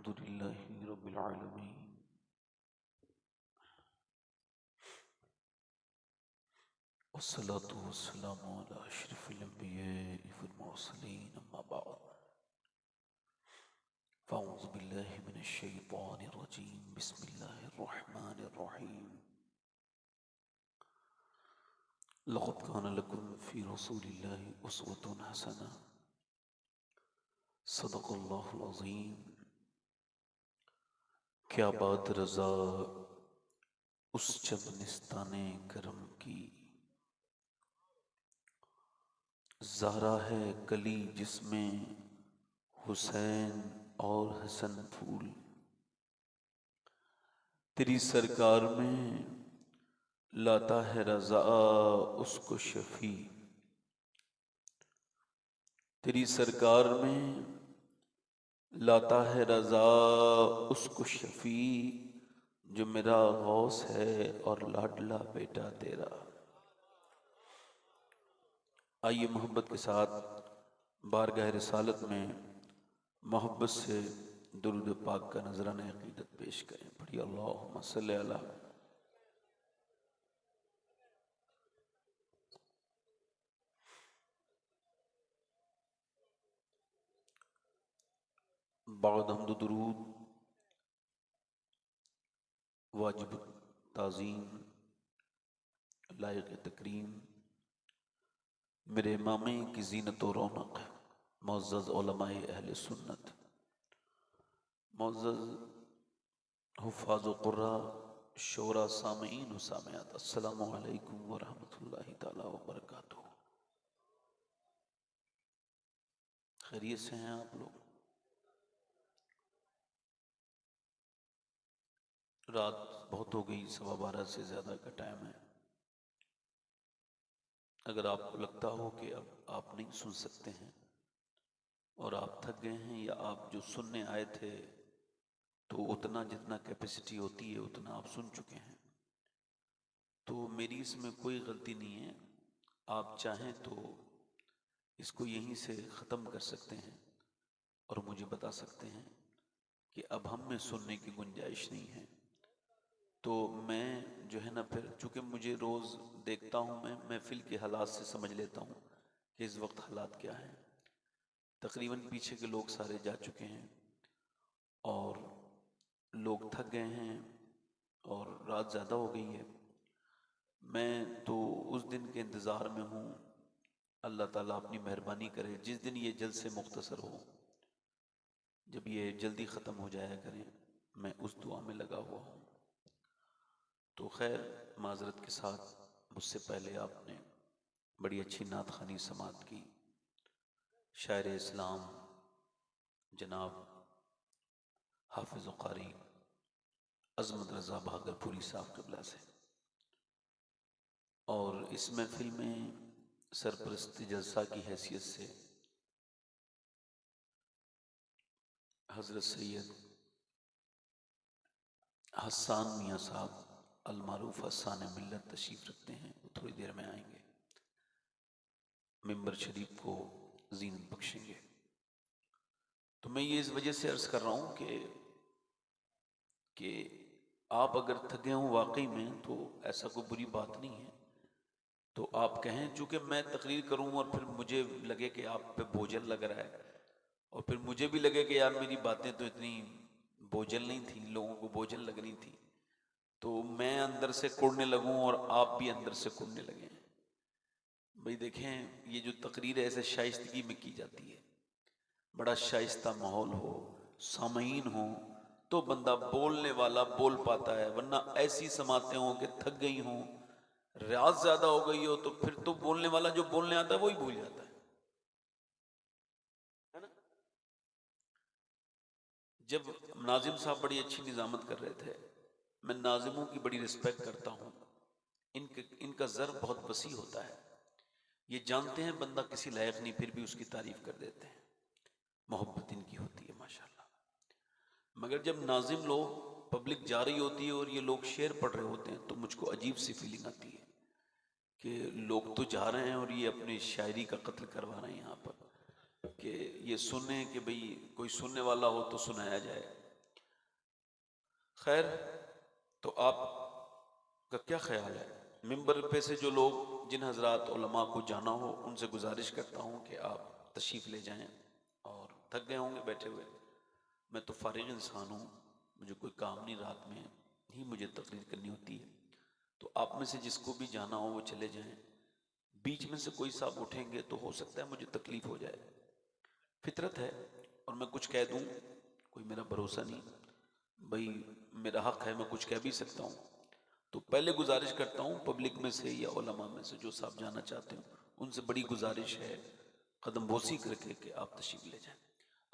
अल्हम्दुलिल्लाहि रब्बिल आलमीन वस्सलातु वस्सलामु अला अशरफिल अंबियाइ वल मुरसलीन अम्मा बाद फ़अऊज़ु बिल्लाहि मिनश शैतानिर रजीम बिस्मिल्लाहिर रहमानिर रहीम लक़द कान लकुम फ़ी रसूलिल्लाहि उस्वतुन हसना सदक़ल्लाहुल अज़ीम। क्या बात रज़ा उस चमनिस्ताने करम की, ज़हरा है कली जिसमें हुसैन और हसन फूल। तेरी सरकार में लाता है रज़ा उसको शफ़ी, तेरी सरकार में लाता है रज़ा उसको शफ़ी, जो मेरा गौस है और लाडला बेटा तेरा। आइए मोहब्बत के साथ बारगाह रिसालत में मोहब्बत से दुरूद पाक का नजराना अक़ीदत पेश करें। पढ़िए अल्लाहुम्मा सल्लि अला। बाद हम्द दुरूद वाजिब ताज़ीम लायक तकरीम मेरे इमामे की ज़ीनत व रौनक मुअज़्ज़ज़ उलमाए अहले सुन्नत, मुअज़्ज़ज़ हुफ़ाज़ व क़ुर्रा शोरा सामीईन व सामियात, अस्सलामु अलैकुम व रहमतुल्लाहि तआला व बरकातुहू। खैरियत से हैं आप लोग? रात बहुत हो गई, 12:15 से ज़्यादा का टाइम है। अगर आपको लगता हो कि अब आप नहीं सुन सकते हैं और आप थक गए हैं, या आप जो सुनने आए थे तो उतना जितना कैपेसिटी होती है उतना आप सुन चुके हैं, तो मेरी इसमें कोई गलती नहीं है। आप चाहें तो इसको यहीं से ख़त्म कर सकते हैं और मुझे बता सकते हैं कि अब हम में सुनने की गुंजाइश नहीं है। तो मैं जो है ना, फिर चूँकि मुझे रोज़ देखता हूँ, मैं महफिल के हालात से समझ लेता हूँ कि इस वक्त हालात क्या हैं। तकरीबन पीछे के लोग सारे जा चुके हैं और लोग थक गए हैं और रात ज़्यादा हो गई है। मैं तो उस दिन के इंतज़ार में हूँ, अल्लाह ताला अपनी मेहरबानी करे जिस दिन ये जल्द से मुख्तसर हो, जब ये जल्दी ख़त्म हो जाया करें, मैं उस दुआ में लगा हुआ हूँ। तो खैर, माज़रत के साथ मुझसे पहले आपने बड़ी अच्छी नात ख़ानी समात की। शायर इस्लाम जनाब हाफिज़ व क़ारी अज़मत रज़ा भागलपुरी साहब क़िबला से, और इस महफ़िल में सरपरस्त जलसा की हैसियत से हज़रत सैयद हस्सान मियाँ साहब अलमारूफ हस्सान मिल्लत तशरीफ़ रखते हैं। वो थोड़ी देर में आएंगे, मिंबर शरीफ को ज़ीनत बख्शेंगे। तो मैं ये इस वजह से अर्ज़ कर रहा हूँ कि आप अगर थके हों वाकई में, तो ऐसा कोई बुरी बात नहीं है। तो आप कहें, चूँकि मैं तकरीर करूँ और फिर मुझे लगे कि आप पे बोझल लग रहा है, और फिर मुझे भी लगे कि यार मेरी बातें तो इतनी बोझल नहीं थी, लोगों को बोझल लग रही थी, तो मैं अंदर से कुड़ने लगूं और आप भी अंदर से कुड़ने लगें। भाई देखें, ये जो तकरीर है ऐसे शाइस्तगी में की जाती है, बड़ा शाइस्ता माहौल हो, सामीन हो, तो बंदा बोलने वाला बोल पाता है। वरना ऐसी समातें हों कि थक गई हों, रात ज़्यादा हो गई हो, तो फिर तो बोलने वाला जो बोलने आता है वही भूल जाता है ना। जब नाजिम साहब बड़ी अच्छी निज़ामत कर रहे थे, मैं नाजिमों की बड़ी रिस्पेक्ट करता हूँ। इनका ज़र बहुत वसी होता है। ये जानते हैं बंदा किसी लायक नहीं, फिर भी उसकी तारीफ कर देते हैं। मोहब्बत इनकी होती है माशाल्लाह। मगर जब नाजिम लोग, पब्लिक जा रही होती है और ये लोग शेर पढ़ रहे होते हैं, तो मुझको अजीब सी फीलिंग आती है कि लोग तो जा रहे हैं और ये अपनी शायरी का कत्ल करवा रहे हैं यहाँ पर, कि ये सुने कि भाई कोई सुनने वाला हो तो सुनाया जाए। खैर, तो आपका क्या ख्याल है? मिंबर पे से जो लोग, जिन हजरात उलमा को जाना हो, उनसे गुजारिश करता हूँ कि आप तशरीफ़ ले जाएं, और थक गए होंगे बैठे हुए। मैं तो फारिग इंसान हूँ, मुझे कोई काम नहीं, रात में ही मुझे तकरीर करनी होती है। तो आप में से जिसको भी जाना हो वो चले जाएं। बीच में से कोई साहब उठेंगे तो हो सकता है मुझे तकलीफ हो जाए, फितरत है, और मैं कुछ कह दूं, कोई मेरा भरोसा नहीं भाई, मेरा हक है, मैं कुछ कह भी सकता हूं। तो पहले गुजारिश करता हूं पब्लिक में से या उलमा में से जो साहब जाना चाहते हो, उनसे बड़ी गुजारिश है कदम बोसी करके कि आप तशरीफ ले जाएं,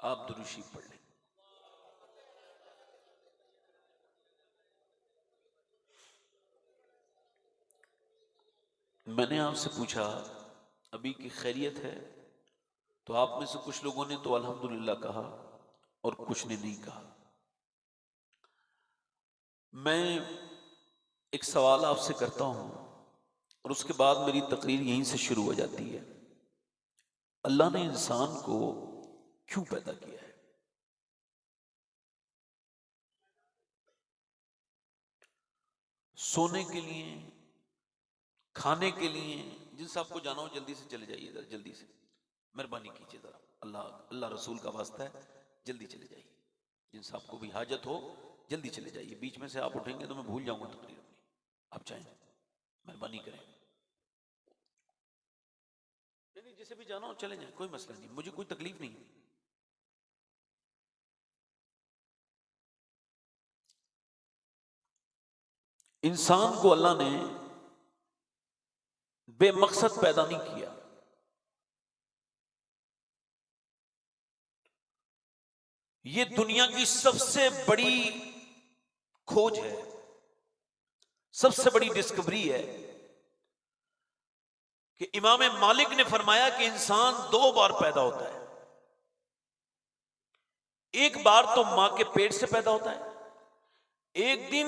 आप दुरूद शरीफ पढ़ लें। मैंने आपसे पूछा अभी की खैरियत है, तो आप में से कुछ लोगों ने तो अल्हम्दुलिल्लाह कहा और कुछ ने नहीं कहा। मैं एक सवाल आपसे करता हूं और उसके बाद मेरी तकरीर यहीं से शुरू हो जाती है। अल्लाह ने इंसान को क्यों पैदा किया है? सोने के लिए, खाने के लिए? जिन साहब को जाना हो जल्दी से चले जाइए, जरा जल्दी से, मेहरबानी कीजिए जरा, अल्लाह रसूल का वास्ता है, जल्दी चले जाइए। जिन साहब को भी हाजत हो जल्दी चले जाइए। बीच में से आप उठेंगे तो मैं भूल जाऊंगा तकरीर अपनी। आप चाहें, मेहरबानी करें। नहीं, जिसे भी जाना हो चले जाए, कोई मसला नहीं, मुझे कोई तकलीफ नहीं। इंसान को अल्लाह ने बेमकसद पैदा नहीं किया। ये दुनिया की सबसे बड़ी खोज है, सबसे बड़ी डिस्कवरी है कि इमाम मालिक ने फरमाया कि इंसान 2 बार पैदा होता है। एक बार तो मां के पेट से पैदा होता है, एक दिन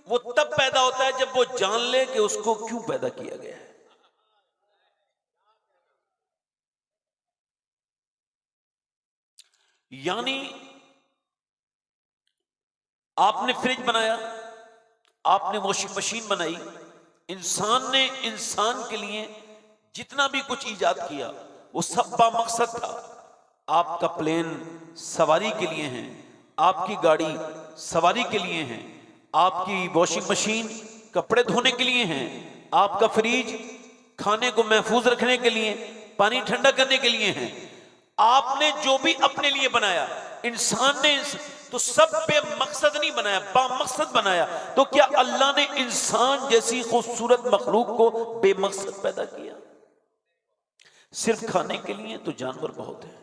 वो तब पैदा होता है जब वो जान ले कि उसको क्यों पैदा किया गया है। यानी आपने फ्रिज बनाया, आपने वॉशिंग मशीन बनाई, इंसान ने इंसान के लिए जितना भी कुछ इजाद किया वो सब बामकसद था। आपका प्लेन सवारी के लिए है, आपकी गाड़ी सवारी के लिए है, आपकी वॉशिंग मशीन कपड़े धोने के लिए है, आपका फ्रिज खाने को महफूज रखने के लिए, पानी ठंडा करने के लिए है। आपने जो भी अपने लिए बनाया, इंसान ने तो सब बेमकसद नहीं बनाया, बामकसद बनाया। तो क्या अल्लाह ने इंसान जैसी खूबसूरत मखलूक को बेमकसद पैदा किया? सिर्फ खाने के लिए तो जानवर बहुत है,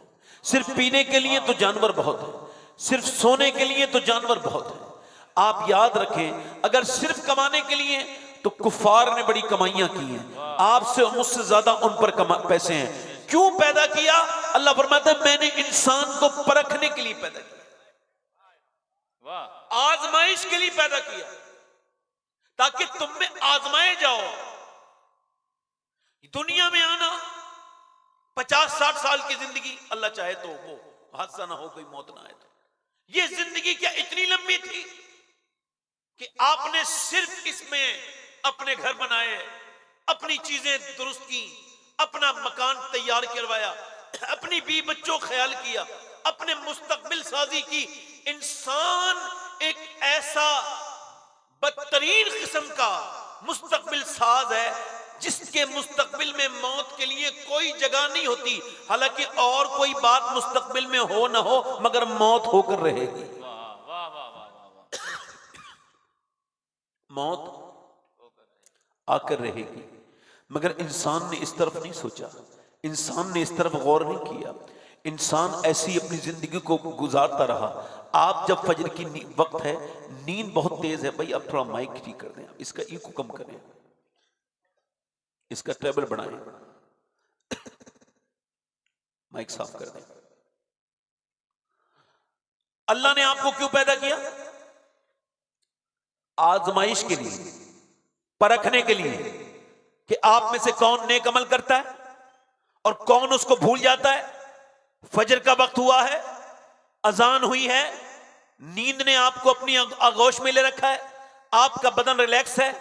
सिर्फ पीने के लिए तो जानवर बहुत है, सिर्फ सोने के लिए तो जानवर बहुत है। आप याद रखें, अगर सिर्फ कमाने के लिए तो कुफार ने बड़ी कमाइयां की हैं, आपसे और मुझसे ज्यादा उन पर पैसे हैं। क्यों पैदा किया? अल्लाह फरमाता है मैंने इंसान को परखने के लिए पैदा किया, आजमाइश के लिए पैदा किया, ताकि तुम में आजमाए जाओ। दुनिया में आना 50-60 साल की जिंदगी, अल्लाह चाहे तो वो हादसा ना हो, कोई मौत ना आए। तो ये जिंदगी क्या इतनी लंबी थी कि आपने सिर्फ इसमें अपने घर बनाए, अपनी चीजें दुरुस्त की, अपना मकान तैयार करवाया, अपनी बीवी बच्चों ख्याल किया, अपने मुस्तकबिल साजी की। इंसान एक ऐसा बदतरीन किस्म का मुस्तकबिल साज है जिसके मुस्तकबिल में मौत के लिए कोई जगह नहीं होती। हालांकि और कोई बात मुस्तकबिल में हो ना हो, मगर मौत होकर रहेगी। मौत आकर रहेगी। मगर इंसान ने इस तरफ नहीं सोचा, इंसान ने इस तरफ गौर नहीं किया। इंसान ऐसी अपनी जिंदगी को गुजारता रहा। आप जब फजर की वक्त है, नींद बहुत तेज है, भाई अब थोड़ा माइक ठीक कर दें, इसका इको कम करें, इसका ट्रेबल बढ़ाएं, माइक साफ कर दें। अल्लाह ने आपको क्यों पैदा किया? आजमाइश के लिए, परखने के लिए कि आप में से कौन नेक अमल करता है और कौन उसको भूल जाता है। फजर का वक्त हुआ है, अजान हुई है, नींद ने आपको अपनी आगोश में ले रखा है, आपका बदन रिलैक्स है,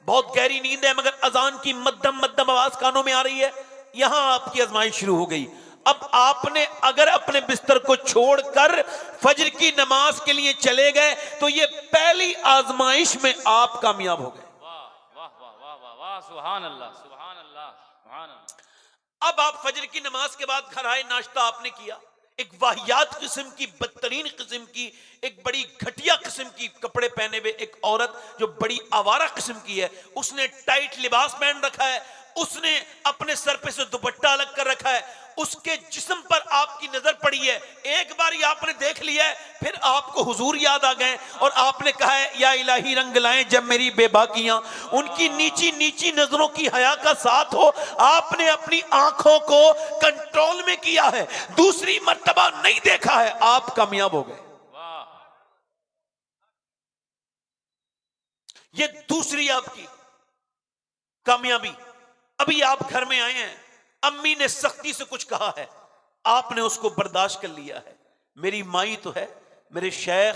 बहुत गहरी नींद है, मगर अजान की मध्यम मध्यम आवाज कानों में आ रही है, यहां आपकी आजमाइश शुरू हो गई। अब आपने अगर अपने बिस्तर को छोड़कर फजर की नमाज के लिए चले गए तो ये पहली आजमाइश में आप कामयाब हो गए। वाह वाह वाह वाह वाह, सुभान अल्लाह सुभान अल्लाह सुभान अल्लाह। अब आप फजर की नमाज के बाद घर आए, नाश्ता आपने किया, एक वाहियात किस्म की, बदतरीन किस्म की, एक बड़ी घटिया किस्म की कपड़े पहने हुए एक औरत जो बड़ी आवारा किस्म की है, उसने टाइट लिबास पहन रखा है, उसने अपने सर पे से दुपट्टा अलग कर रखा है, उसके जिस्म पर आपकी नजर पड़ी है, एक बार ही आपने देख लिया है, फिर आपको हुजूर याद आ गए और आपने कहा है या इलाही रंग लाएं जब मेरी बेबाकियां। उनकी नीची नीची नजरों की हया का साथ हो, आपने अपनी आंखों को कंट्रोल में किया है, दूसरी मर्तबा नहीं देखा है, आप कामयाब हो गए। ये दूसरी आपकी कामयाबी। अभी आप घर में आए हैं, अम्मी ने सख्ती से कुछ कहा है, आपने उसको बर्दाश्त कर लिया है। मेरी माई तो है, मेरे शेख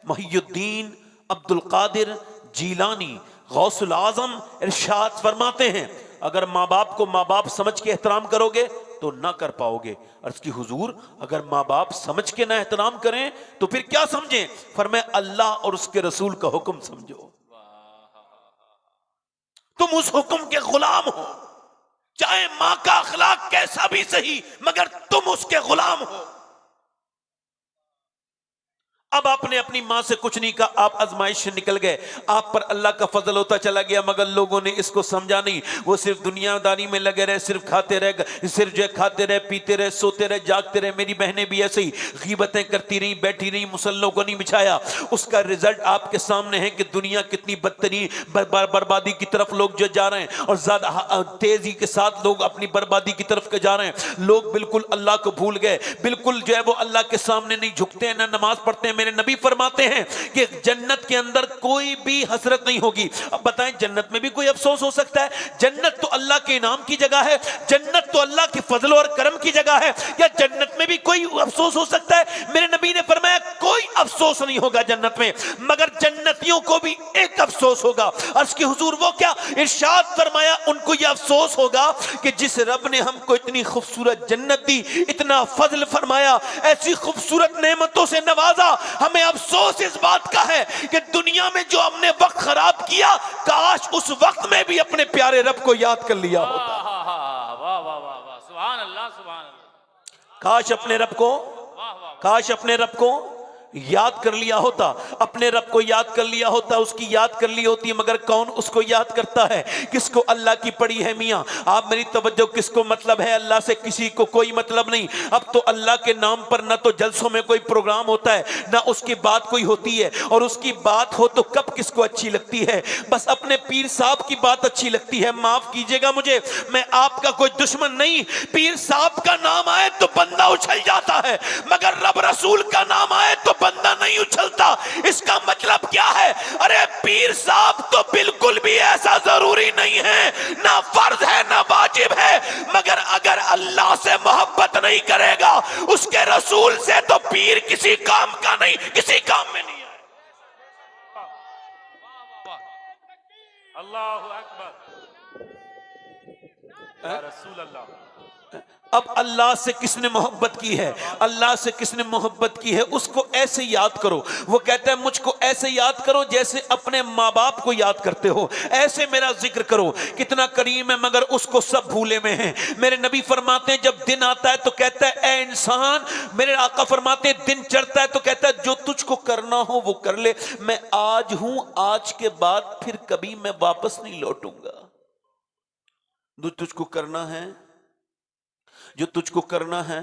मुहियुद्दीन अब्दुल कादिर जीलानी गौसुल आजम इरशाद फरमाते हैं, अगर माँ बाप को माँ बाप समझ के एहतराम करोगे तो ना कर पाओगे। अर्ज की हुजूर, अगर माँ बाप समझ के ना एहतराम करें तो फिर क्या समझें? फरमाया अल्लाह और उसके रसूल का हुक्म समझो, तुम उस हुक्म के गुलाम हो, चाहे मां का अखलाक कैसा भी सही, मगर तुम उसके गुलाम हो। अब आपने अपनी मां से कुछ नहीं कहा, आप आजमाइश से निकल गए, आप पर अल्लाह का फजल होता चला गया, मगर लोगों ने इसको समझा नहीं। वो सिर्फ दुनियादारी में लगे रहे, सिर्फ खाते रहे, सिर्फ जो खाते रहे, पीते रहे, सोते रहे, जागते रहे। मेरी बहनें भी ऐसे ही गीबतें करती रही, बैठी रही, मुसल्लों को नहीं बिछाया। उसका रिजल्ट आपके सामने है कि दुनिया कितनी बदतरीन बर्बादी की तरफ लोग जो जा रहे हैं, और ज्यादा तेजी के साथ लोग अपनी बर्बादी की तरफ जा रहे हैं। लोग बिल्कुल अल्लाह को भूल गए, बिल्कुल जो है वो अल्लाह के सामने नहीं झुकते हैं, ना नमाज पढ़ते हैं। मेरे नबी फरमाते हैं कि जन्नत के अंदर कोई भी हसरत नहीं होगी। अब बताएं, जन्नत में भी कोई अफसोस हो सकता है? जन्नत तो अल्लाह के इनाम की जगह है, जन्नत तो अल्लाह के फजल और करम की जगह है, क्या जन्नत में भी कोई अफसोस हो सकता है? मेरे नबी ने फरमाया कोई अफसोस नहीं होगा जन्नत में, मगर जन्नतियों को भी एक अफसोस होगा। अर्ज़ की हुजूर वो क्या? इरशाद फरमाया उनको यह अफसोस होगा कि जिस रब ने हमको इतनी खूबसूरत जन्नत दी, इतना फजल फरमाया, ऐसी खूबसूरत नेमतों से नवाजा, हमें अफसोस इस बात का है कि दुनिया में जो हमने वक्त खराब किया, काश उस वक्त में भी अपने प्यारे रब को याद कर लिया होता। वाह वाह वाह वाह, सुभान अल्लाह सुभान अल्लाह। काश अपने रब को, काश अपने रब को याद कर लिया होता, अपने रब को याद कर लिया होता, उसकी याद कर ली होती। मगर कौन उसको याद करता है? किसको अल्लाह की पड़ी है मियाँ? आप मेरी तवज्जो, किसको मतलब है अल्लाह से? किसी को कोई मतलब नहीं। अब तो अल्लाह के नाम पर ना तो जलसों में कोई प्रोग्राम होता है, ना उसकी बात कोई होती है, और उसकी बात हो तो कब किसको अच्छी लगती है? बस अपने पीर साहब की बात अच्छी लगती है। माफ कीजिएगा मुझे, मैं आपका कोई दुश्मन नहीं, पीर साहब का नाम आए तो बंदा उछल जाता है, मगर रब रसूल का नाम आए तो बंदा नहीं उछलता। इसका मतलब क्या है? अरे पीर साहब तो बिल्कुल भी ऐसा जरूरी नहीं है, ना फर्ज है ना वाजिब है, मगर अगर अल्लाह से मोहब्बत नहीं करेगा उसके रसूल से, तो पीर किसी काम का नहीं, किसी काम में नहीं है। अल्लाहु अकबर, या रसूल अल्लाह। अब अल्लाह से किसने मोहब्बत की है, अल्लाह से किसने मोहब्बत की है, उसको ऐसे याद करो। वो कहता है मुझको ऐसे याद करो जैसे अपने माँ बाप को याद करते हो, ऐसे मेरा जिक्र करो। कितना करीम है, मगर उसको सब भूले में है। मेरे नबी फरमाते हैं जब दिन आता है तो कहता है ए इंसान, मेरे आका फरमाते हैं दिन चढ़ता है तो कहता है जो तुझको करना हो वो कर ले, मैं आज हूं, आज के बाद फिर कभी मैं वापस नहीं लौटूंगा। जो तुझको करना है, जो तुझको करना है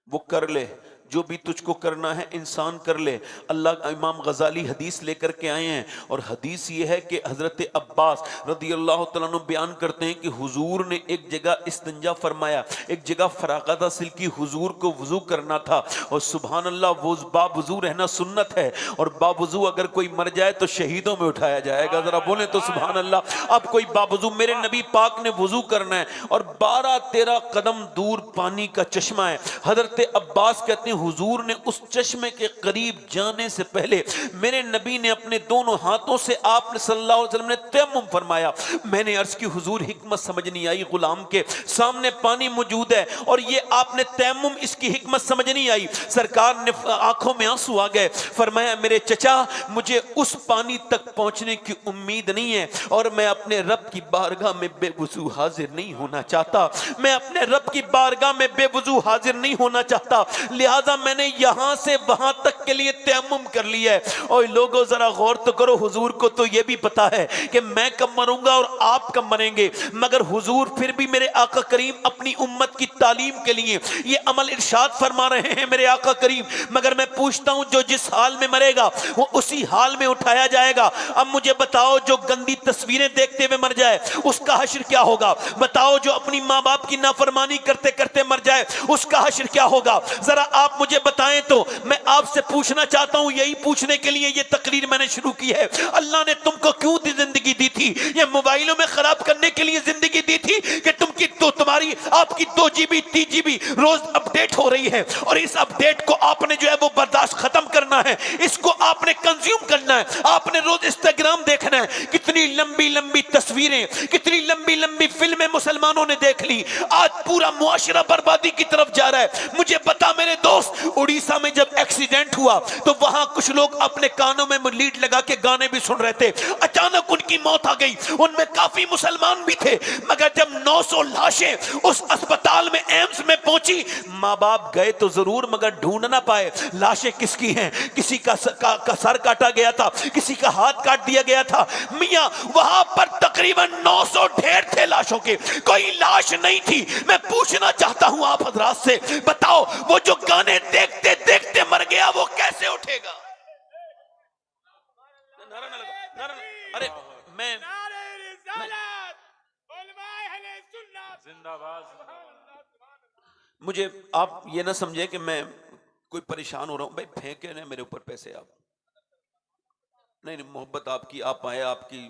वो कर ले, जो भी तुझको करना है इंसान कर ले। अल्लाह इमाम गजाली हदीस लेकर के आए हैं, और हदीस ये है कि हजरत अब्बास रदी अल्लाह तआला अन्हु बयान करते हैं कि हुजूर ने एक जगह इस्तिंजा फरमाया, एक जगह फरागत हासिल की, हुजूर को वजू करना था, और सुभान अल्लाह वो बावजू रहना सुन्नत है, और बावजू अगर कोई मर जाए तो शहीदों में उठाया जाएगा। जरा बोले तो सुभान अल्लाह। अब कोई बावजू, मेरे नबी पाक ने वजू करना है और 12-13 कदम दूर पानी का चश्मा है। हजरत अब्बास कहते हैं हुजूर ने उस चश्मे के करीब जाने से पहले मेरे नबी ने अपने दोनों हाथों से आपने सल्लल्लाहु अलैहि वसल्लम ने तयम्मुम फरमाया। मैंने अर्ज की हुजूर हिकमत समझ नहीं आई, गुलाम के सामने पानी मौजूद है और ये आपने तयम्मुम, इसकी हिकमत समझ नहीं आई। सरकार ने आंखों में आंसू आ गए, फरमाया मेरे चचा मुझे उस पानी तक पहुंचने की उम्मीद नहीं है और मैं अपने रब की बारगाह में बेवुजू हाजिर नहीं होना चाहता, मैं अपने रब की बारगाह में बेवुजू हाजिर नहीं होना चाहता, लिहाजा मैंने यहां से वहां तक के लिए तयम्मुम कर लिया है। और लोगों जरा गौर तो करो, हुजूर को तो यह भी पता है कि मैं कब मरूंगा और आप कब मरेंगे, मगर हुजूर फिर भी मेरे आका करीम अपनी उम्मत की तालीम के लिए ये अमल इरशाद फरमा रहे हैं मेरे आका करीम। मगर मैं पूछता हूं जो जिस हाल में मरेगा वो उसी हाल में उठाया जाएगा। अब मुझे बताओ जो गंदी तस्वीरें देखते हुए मर जाए उसका हश्र क्या होगा? बताओ जो अपनी माँ बाप की नाफरमानी करते करते मर जाए उसका हश्र क्या होगा? जरा आप मुझे बताएं। तो मैं आपसे पूछना चाहता हूं, यही पूछने के लिए ये तकरीर मैंने शुरू की है, अल्लाह ने तुमको क्यों जिंदगी दी थी? ये मोबाइलों में खराब करने के लिए जिंदगी दी थी कि तुम्हारी आपकी 2 GB 3 GB रोज अपडेट हो रही है और इस अपडेट को आपने जो है वो बर्दाश्त खत्म करना है, इसको आपने कंज्यूम करना है। आपने रोज इंस्टाग्राम देखना है, कितनी लंबी लंबी तस्वीरें, कितनी लंबी लंबी फिल्में मुसलमानों ने देख ली। आज पूरा मुआशरा बर्बादी की तरफ जा रहा है। मुझे बता मेरे दोस्त, उड़ीसा में जब एक्सीडेंट हुआ तो वहां कुछ लोग अपने कानों में लीड लगा के गाने भी सुन रहे थे, अचानक उनकी मौत आ गई। उनमें काफी मुसलमान भी थे, मगर जब 900 लाशें उस अस्पताल में एम्स में पहुंची, माँ बाप गए तो जरूर मगर ढूंढ ना पाए लाशें किसकी हैं। किसी का सर काटा गया था, किसी का हाथ काट दिया गया था। मियां वहां पर तकरीबन 900 ढेर थे लाशों के, कोई लाश नहीं थी। मैं पूछना चाहता हूं आप हजरात से, बताओ वो जो गाने देखते देखते मर गया वो कैसे उठेगा? अरे मैं मुझे आप ये ना समझे कि मैं कोई परेशान हो रहा हूं। भाई फेंके ना मेरे ऊपर पैसे आप, नहीं मोहब्बत आपकी, आप आए, आपकी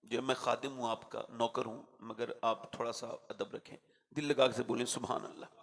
जो मैं खादिम हूं, आपका नौकर हूं, मगर आप थोड़ा सा अदब रखें, दिल लगा के बोलें सुभान अल्लाह।